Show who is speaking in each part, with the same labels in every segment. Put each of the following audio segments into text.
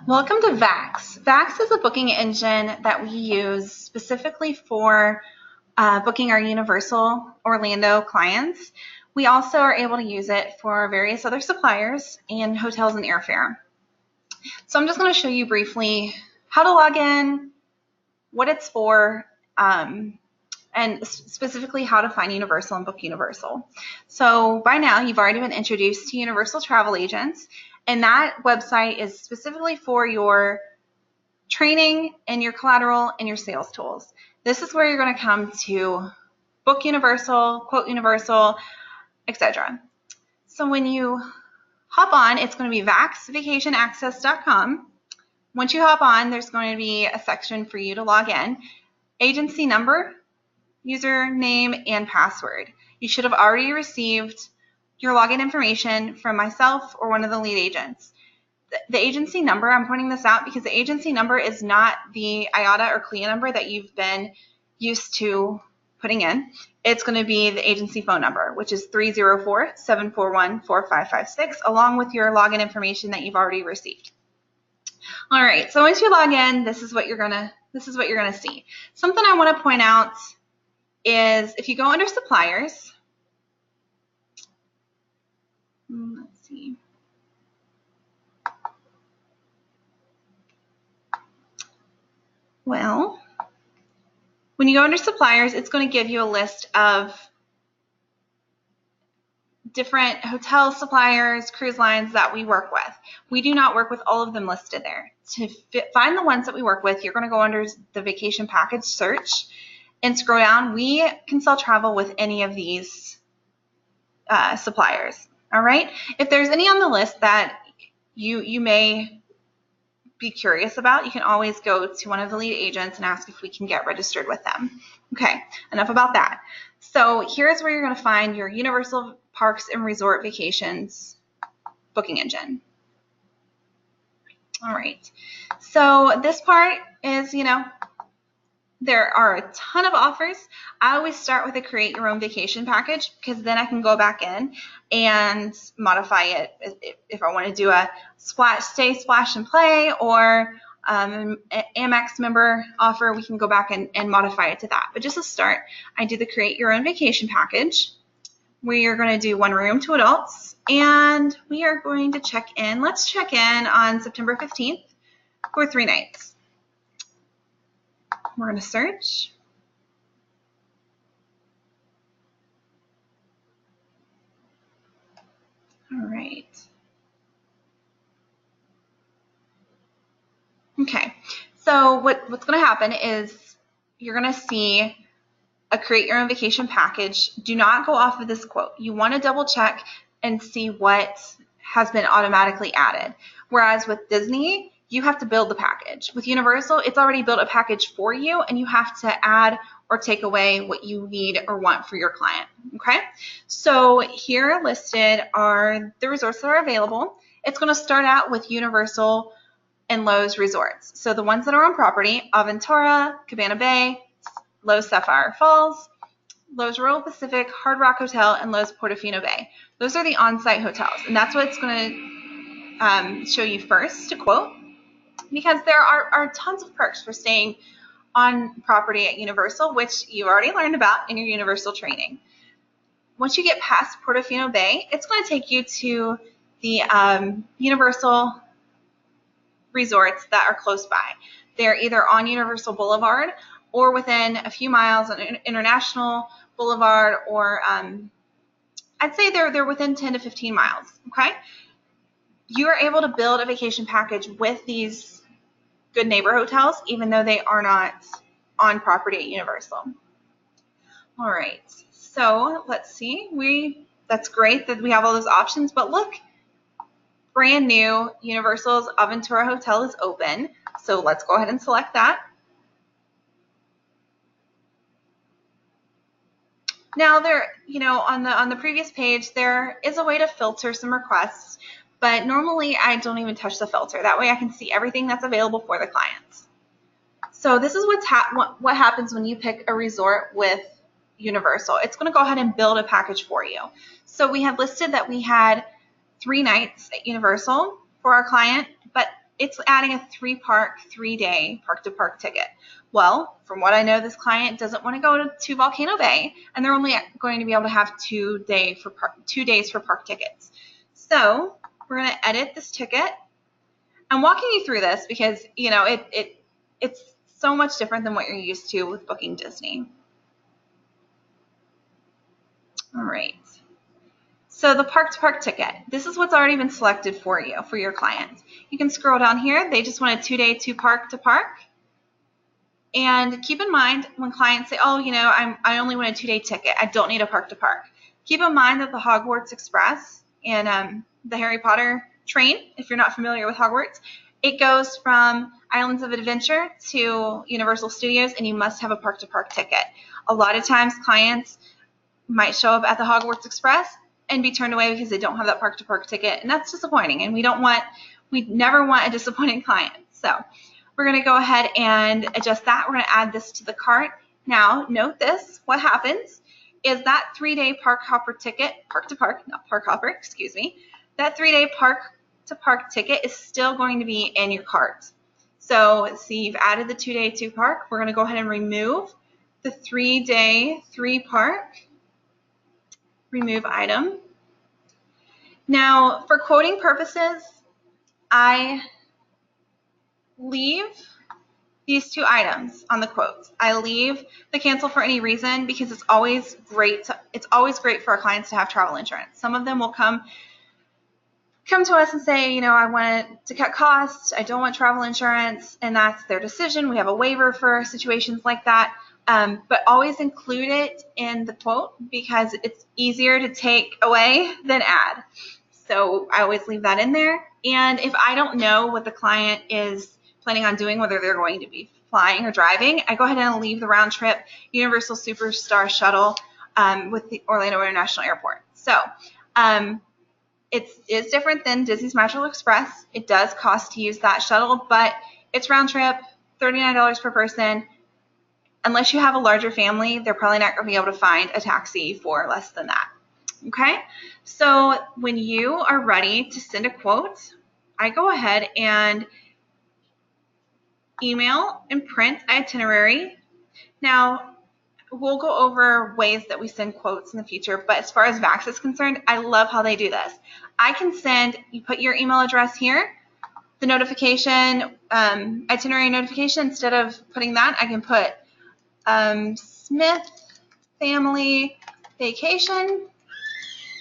Speaker 1: Welcome to Vax. Vax is a booking engine that we use specifically for booking our Universal Orlando clients. We also are able to use it for various other suppliers and hotels and airfare. So I'm just going to show you briefly how to log in, what it's for, and specifically how to find Universal and book Universal. So by now you've already been introduced to Universal Travel Agents, and that website is specifically for your training and your collateral and your sales tools. This is where you're going to come to book Universal, quote Universal, etc. So when you hop on, it's going to be vaxvacationaccess.com. Once you hop on, there's going to be a section for you to log in. Agency number, username, and password. You should have already received your login information from myself or one of the lead agents. The agency number, I'm pointing this out because the agency number is not the IATA or CLIA number that you've been used to putting in. It's going to be the agency phone number, which is 304-741-4556, along with your login information that you've already received. All right, so once you log in, this is what you're gonna see. Something I want to point out is if you go under suppliers, let's see. Well, when you go under suppliers, it's going to give you a list of different hotel suppliers, cruise lines that we work with. We do not work with all of them listed there. To find the ones that we work with, you're going to go under the vacation package search and scroll down. We can sell travel with any of these suppliers. All right. If there's any on the list that you may be curious about, you can always go to one of the lead agents and ask if we can get registered with them. Okay, enough about that. So here's where you're going to find your Universal Parks and Resort Vacations booking engine. All right, so this part is, there are a ton of offers. I always start with a create your own vacation package because then I can go back in and modify it if I want to do a stay, splash, and play, or an Amex member offer. We can go back and modify it to that. But just to start, I do the create your own vacation package. We are going to do 1 room, 2 adults, and we are going to check in. Let's check in on September 15th for 3 nights. We're going to search. All right. Okay. So what's going to happen is you're going to see a create your own vacation package. Do not go off of this quote. You want to double check and see what has been automatically added. Whereas with Disney, you have to build the package. With Universal, it's already built a package for you, and you have to add or take away what you need or want for your client. Okay? So here listed are the resorts that are available. It's going to start out with Universal and Lowe's resorts. So the ones that are on property: Aventura, Cabana Bay, Lowe's Sapphire Falls, Lowe's Royal Pacific, Hard Rock Hotel, and Lowe's Portofino Bay. Those are the on-site hotels, and that's what it's going to show you first to quote, because there are tons of perks for staying on property at Universal, which you've already learned about in your Universal training. Once you get past Portofino Bay, it's going to take you to the Universal resorts that are close by. They're either on Universal Boulevard or within a few miles on International Boulevard, or I'd say they're within 10 to 15 miles. Okay, you are able to build a vacation package with these good neighbor hotels, even though they are not on property at Universal. All right, so let's see. That's great that we have all those options, but look, brand new Universal's Aventura Hotel is open. So let's go ahead and select that. Now there, on the previous page, there is a way to filter some requests, but normally I don't even touch the filter. That way I can see everything that's available for the clients. So this is what happens when you pick a resort with Universal. It's going to go ahead and build a package for you. So we have listed that we had 3 nights at Universal for our client, but it's adding a 3-day park-to-park ticket. Well, from what I know, this client doesn't want to go to Volcano Bay, and they're only going to be able to have 2 days for park tickets. So we're going to edit this ticket. I'm walking you through this because, you know, it's so much different than what you're used to with booking Disney. All right. So the park-to-park ticket, this is what's already been selected for you, for your client. You can scroll down here. They just want a 2-day, 2-park-to-park. And keep in mind when clients say, oh, you know, I only want a 2-day ticket. I don't need a park-to-park. Keep in mind that the Hogwarts Express and the Harry Potter train, if you're not familiar with Hogwarts, it goes from Islands of Adventure to Universal Studios, and you must have a park-to-park ticket. A lot of times clients might show up at the Hogwarts Express and be turned away because they don't have that park-to-park ticket, and that's disappointing, and we never want a disappointed client. So we're going to go ahead and adjust that. We're going to add this to the cart. Now, note this. What happens is that 3-day park hopper ticket, park-to-park, not park hopper, excuse me, that 3-day park-to-park ticket is still going to be in your cart. So see, you've added the 2-day 2-park. We're going to go ahead and remove the 3-day 3-park. Remove item. Now, for quoting purposes, I leave these 2 items on the quotes. I leave the cancel for any reason because it's always great for our clients to have travel insurance. Some of them will come to us and say, you know, I want to cut costs. I don't want travel insurance, and that's their decision. We have a waiver for situations like that. But always include it in the quote because it's easier to take away than add. So I always leave that in there. And if I don't know what the client is planning on doing, whether they're going to be flying or driving, I go ahead and leave the round trip Universal Superstar shuttle with the Orlando International Airport. So it is different than Disney's Magical Express. It does cost to use that shuttle, but it's round trip, $39 per person. Unless you have a larger family, they're probably not going to be able to find a taxi for less than that. Okay? So when you are ready to send a quote, I go ahead and email and print itinerary. Now, we'll go over ways that we send quotes in the future, but as far as Vax is concerned, I love how they do this. I can send, you put your email address here, the notification, itinerary notification, instead of putting that, I can put Smith Family Vacation,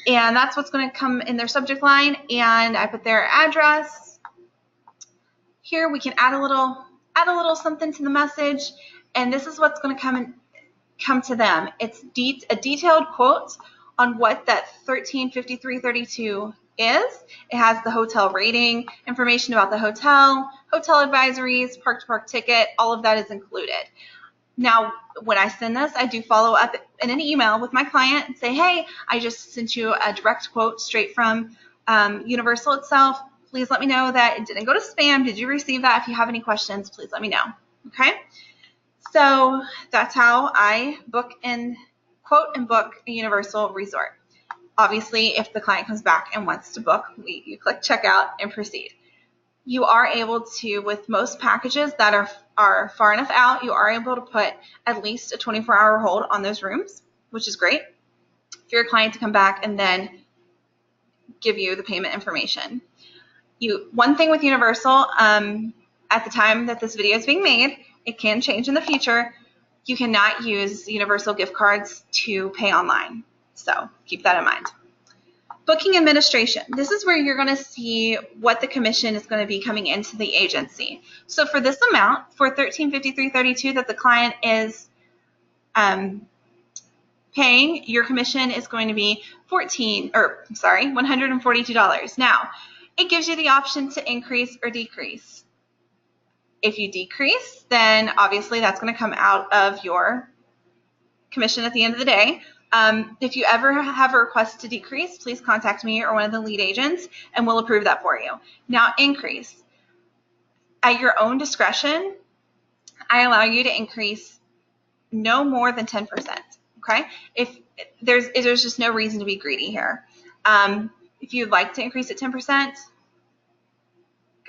Speaker 1: and that's what's going to come in their subject line, and I put their address. Here we can add a little something to the message, and this is what's going to come to them. It's a detailed quote on what that 1353.32 is. It has the hotel rating, information about the hotel advisories, park-to-park ticket, all of that is included. Now, when I send this, I do follow up in an email with my client and say, hey, I just sent you a direct quote straight from Universal itself. Please let me know that it didn't go to spam. Did you receive that? If you have any questions, please let me know. Okay? So that's how I quote and book a Universal resort. Obviously, if the client comes back and wants to book, you click checkout and proceed. You are able to, with most packages that are far enough out, you are able to put at least a 24-hour hold on those rooms, which is great for your client to come back and then give you the payment information. One thing with Universal, at the time that this video is being made, it can change in the future, you cannot use Universal gift cards to pay online. So keep that in mind. Booking administration. This is where you're going to see what the commission is going to be coming into the agency. So for this amount, for $1353.32 that the client is paying, your commission is going to be $142. Now, it gives you the option to increase or decrease. If you decrease, then obviously that's going to come out of your commission at the end of the day. If you ever have a request to decrease, please contact me or one of the lead agents, and we'll approve that for you. Now, increase. At your own discretion, I allow you to increase no more than 10%. Okay? If there's just no reason to be greedy here. If you'd like to increase it 10%,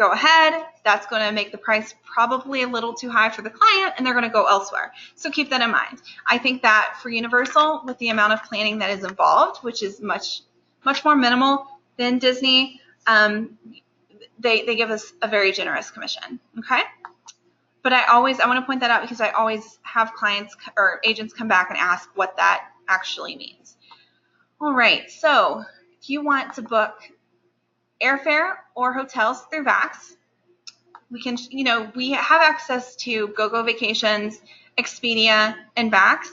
Speaker 1: go ahead. That's going to make the price probably a little too high for the client, and they're going to go elsewhere. So keep that in mind. I think that for Universal, with the amount of planning that is involved, which is much more minimal than Disney, they give us a very generous commission. Okay. But I want to point that out because I always have clients or agents come back and ask what that actually means. All right. So if you want to book airfare or hotels through Vax, we can, we have access to GoGo Vacations, Expedia, and Vax.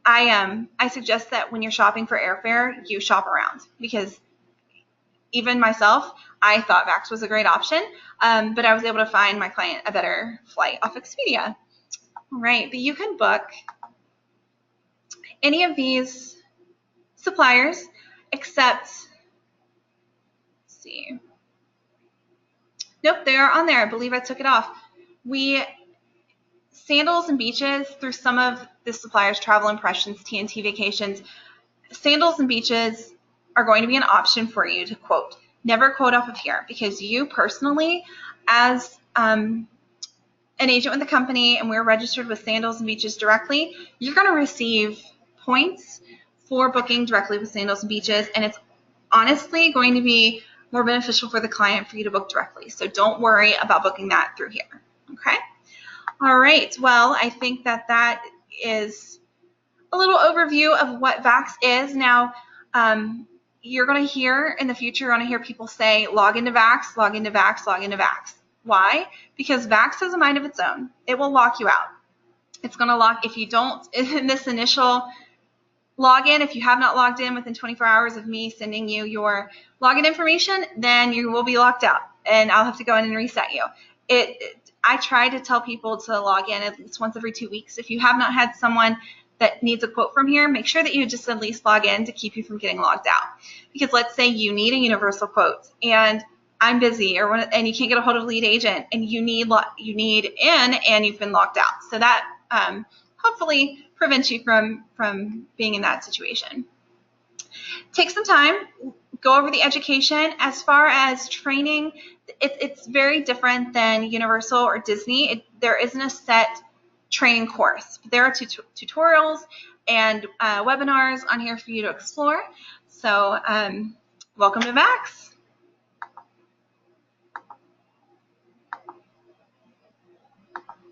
Speaker 1: I suggest that when you're shopping for airfare, you shop around, because even myself, I thought Vax was a great option, but I was able to find my client a better flight off Expedia. All right, but you can book any of these suppliers except, let's see. Nope, they are on there. I believe I took it off. Sandals and Beaches, through some of the suppliers, Travel Impressions, TNT Vacations, Sandals and Beaches are going to be an option for you to quote. Never quote off of here, because you personally, as an agent with the company, and we're registered with Sandals and Beaches directly, you're going to receive points for booking directly with Sandals and Beaches, and it's honestly going to be more beneficial for the client for you to book directly. So don't worry about booking that through here. Okay. All right. Well, I think that is a little overview of what Vax is. Now, you're going to hear in the future, you're going to hear people say, log into Vax, log into Vax, log into Vax. Why? Because Vax has a mind of its own. It will lock you out. It's going to lock, if you don't, in this initial login, if you have not logged in within 24 hours of me sending you your login information, then you will be locked out, and I'll have to go in and reset you. I try to tell people to log in at least once every 2 weeks. If you have not had someone that needs a quote from here, make sure that you just at least log in to keep you from getting logged out. Because let's say you need a universal quote, and I'm busy, and you can't get a hold of a lead agent, and you need in, and you've been locked out. So that hopefully prevents you from being in that situation. Take some time, go over the education. As far as training, it's very different than Universal or Disney. There isn't a set training course. There are tutorials and webinars on here for you to explore. So welcome to Vax.